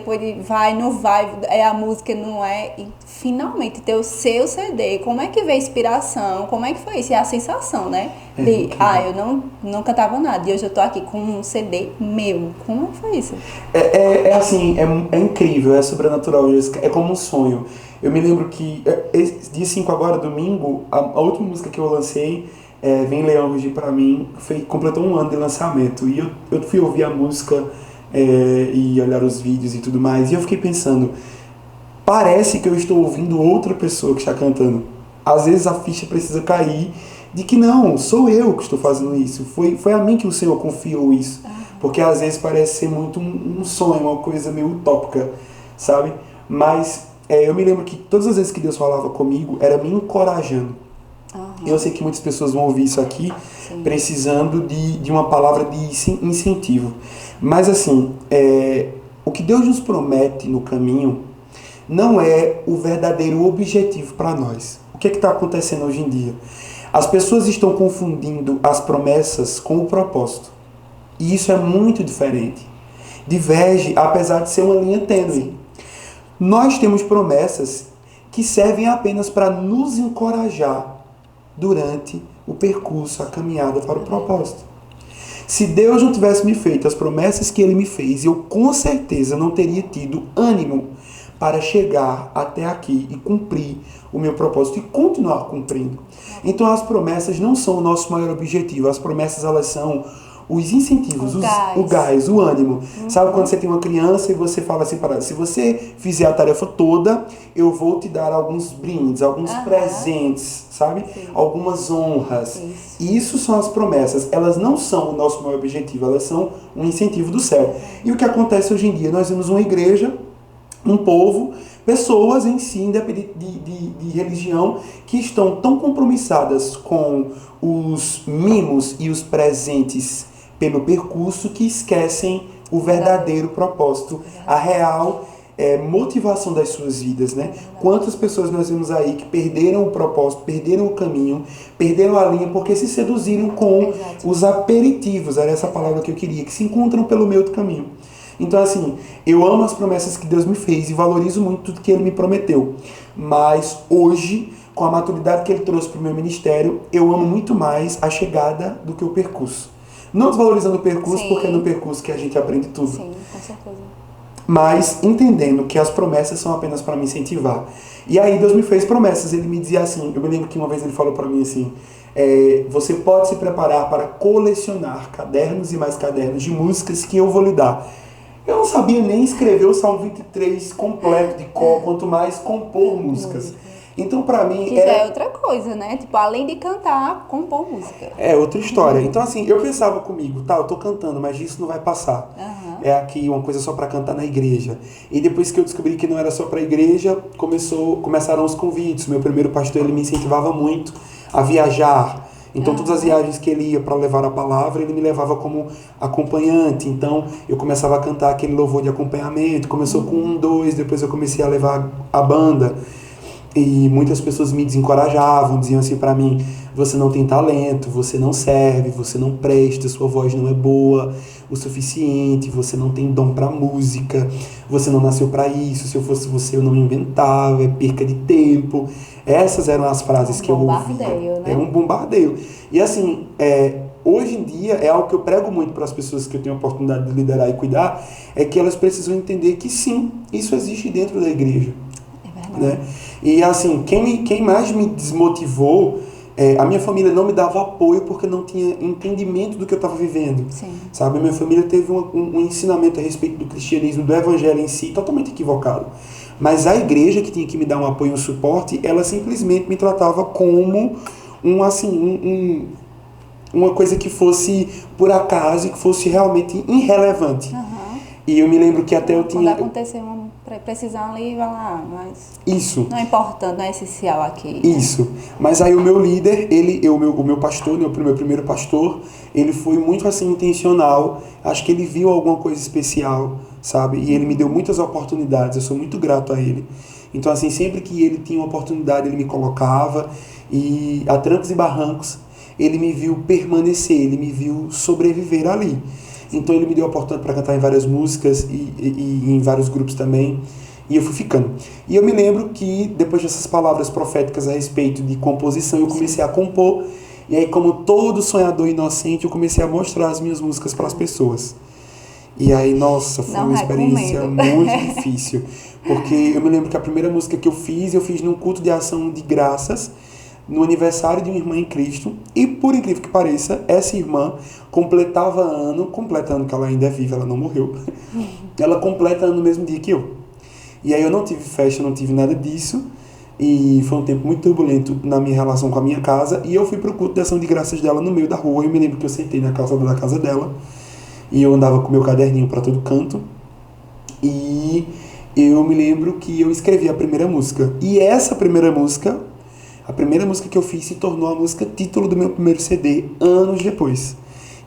depois de vai, não vai, a música não é, e finalmente ter o seu CD, como é que veio a inspiração, como é que foi isso? E a sensação, né? Eu não cantava nada, e hoje eu tô aqui com um CD meu, como é que foi isso? Assim, é incrível, é sobrenatural, é como um sonho. Eu me lembro que, dia 5 agora, domingo, a última música que eu lancei, Vem Leão Rugir Pra Mim, completou um ano de lançamento, e eu fui ouvir a música e olhar os vídeos e tudo mais, e eu fiquei pensando, parece que eu estou ouvindo outra pessoa que está cantando. Às vezes a ficha precisa cair de que não, sou eu que estou fazendo isso, foi a mim que o Senhor confiou isso, porque às vezes parece ser muito um sonho, uma coisa meio utópica, sabe? Mas eu me lembro que todas as vezes que Deus falava comigo, era me encorajando. Eu sei que muitas pessoas vão ouvir isso aqui, sim, precisando de uma palavra de incentivo. Mas assim, o que Deus nos promete no caminho não é o verdadeiro objetivo para nós. O que está acontecendo hoje em dia? As pessoas estão confundindo as promessas com o propósito. E isso é muito diferente. Diverge, apesar de ser uma linha tênue. Sim. Nós temos promessas que servem apenas para nos encorajar durante o percurso, a caminhada para o propósito. Se Deus não tivesse me feito as promessas que Ele me fez, eu com certeza não teria tido ânimo para chegar até aqui e cumprir o meu propósito e continuar cumprindo. Então as promessas não são o nosso maior objetivo, as promessas elas são os incentivos, o gás, o ânimo. Sabe quando você tem uma criança e você fala assim para ela, se você fizer a tarefa toda, eu vou te dar alguns brindes, alguns presentes, sabe? Sim. Algumas honras. Isso são as promessas. Elas não são o nosso maior objetivo, elas são um incentivo do céu. E o que acontece hoje em dia? Nós vemos uma igreja, um povo, pessoas em si, independente de religião, que estão tão compromissadas com os mimos e os presentes pelo percurso que esquecem o verdadeiro propósito, a real motivação das suas vidas, né? Quantas pessoas nós vemos aí que perderam o propósito, perderam o caminho, perderam a linha porque se seduziram com os aperitivos, era essa palavra que eu queria, que se encontram pelo meio do caminho. Então, assim, eu amo as promessas que Deus me fez e valorizo muito tudo que Ele me prometeu. Mas hoje, com a maturidade que Ele trouxe para o meu ministério, eu amo muito mais a chegada do que o percurso. Não desvalorizando o percurso, sim, porque é no percurso que a gente aprende tudo. Sim, com certeza. Mas entendendo que as promessas são apenas para me incentivar. E aí Deus me fez promessas. Ele me dizia assim, eu me lembro que uma vez Ele falou para mim assim, você pode se preparar para colecionar cadernos e mais cadernos de músicas que eu vou lhe dar. Eu não sabia nem escrever o Salmo 23 completo de cor, quanto mais compor músicas. Então, pra mim... Isso é outra coisa, né? Tipo, além de cantar, compor música. É outra história. Então, assim, eu pensava comigo, eu tô cantando, mas isso não vai passar. É aqui uma coisa só pra cantar na igreja. E depois que eu descobri que não era só pra igreja, começaram os convites. Meu primeiro pastor, ele me incentivava muito a viajar. Então, todas as viagens que ele ia para levar a palavra, ele me levava como acompanhante. Então, eu começava a cantar aquele louvor de acompanhamento. Começou com 1, 2, depois eu comecei a levar a banda. E muitas pessoas me desencorajavam, diziam assim para mim, você não tem talento, você não serve, você não presta, sua voz não é boa o suficiente, você não tem dom para música, você não nasceu para isso, se eu fosse você eu não inventava, é perca de tempo. Essas eram as frases que eu ouvia. Né? É um bombardeio. E assim, hoje em dia é algo que eu prego muito para as pessoas que eu tenho a oportunidade de liderar e cuidar, é que elas precisam entender que sim, isso existe dentro da igreja. Né? E assim, quem mais me desmotivou, a minha família não me dava apoio porque não tinha entendimento do que eu estava vivendo. Sim. Sabe? A minha família teve um ensinamento a respeito do cristianismo, do evangelho em si, totalmente equivocado. Mas a igreja que tinha que me dar um apoio e um suporte, ela simplesmente me tratava como uma coisa que fosse por acaso e que fosse realmente irrelevante. E eu me lembro que até eu tinha... Quando acontecer uma precisão ali, vai lá, mas... Isso. Não é importante, não é essencial aqui. Isso. Mas aí o meu líder, o meu pastor, né, o meu primeiro pastor, ele foi muito assim intencional. Acho que ele viu alguma coisa especial, sabe? E ele me deu muitas oportunidades. Eu sou muito grato a ele. Então, assim, sempre que ele tinha uma oportunidade, ele me colocava. E a trancos e barrancos, ele me viu permanecer, ele me viu sobreviver ali. Então ele me deu a oportunidade para cantar em várias músicas e em vários grupos também. E eu fui ficando. E eu me lembro que depois dessas palavras proféticas a respeito de composição, eu comecei a compor. E aí, como todo sonhador inocente, eu comecei a mostrar as minhas músicas para as pessoas. E aí, nossa, foi uma experiência muito difícil. Porque eu me lembro que a primeira música que eu fiz num culto de ação de graças, no aniversário de uma irmã em Cristo. E, por incrível que pareça, essa irmã completava ano que ela ainda é viva, ela não morreu. Ela completa ano no mesmo dia que eu. E aí eu não tive festa, não tive nada disso. E foi um tempo muito turbulento na minha relação com a minha casa. E eu fui pro culto de ação de graças dela no meio da rua. Eu me lembro que eu sentei na calçada da casa dela. E eu andava com meu caderninho para todo canto. E eu me lembro que eu escrevi a primeira música. E essa primeira música, a primeira música que eu fiz, se tornou a música título do meu primeiro CD, anos depois.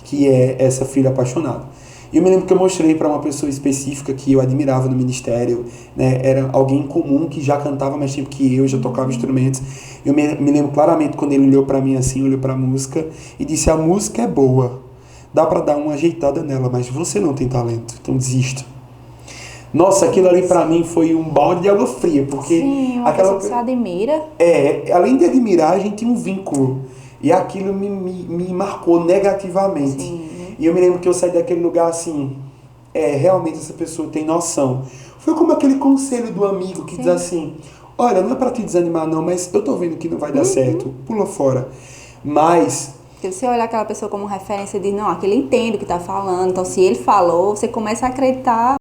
Que é Essa Filha Apaixonada. E eu me lembro que eu mostrei para uma pessoa específica que eu admirava no ministério, né? Era alguém comum que já cantava mais tempo que eu, já tocava instrumentos. Eu me lembro claramente quando ele olhou para mim assim, olhou para a música e disse: a música é boa, dá para dar uma ajeitada nela, mas você não tem talento, então desista. Nossa, aquilo ali para mim foi um balde de água fria, porque sim, uma pessoa que você admira. Além de admirar, a gente tem um vínculo. E aquilo me marcou negativamente. Sim. E eu me lembro que eu saí daquele lugar assim, realmente essa pessoa tem noção. Foi como aquele conselho do amigo que diz assim: olha, não é pra te desanimar não, mas eu tô vendo que não vai dar certo, pula fora. Mas... se você olhar aquela pessoa como referência e diz, não, aquele entende o que tá falando, então se ele falou, você começa a acreditar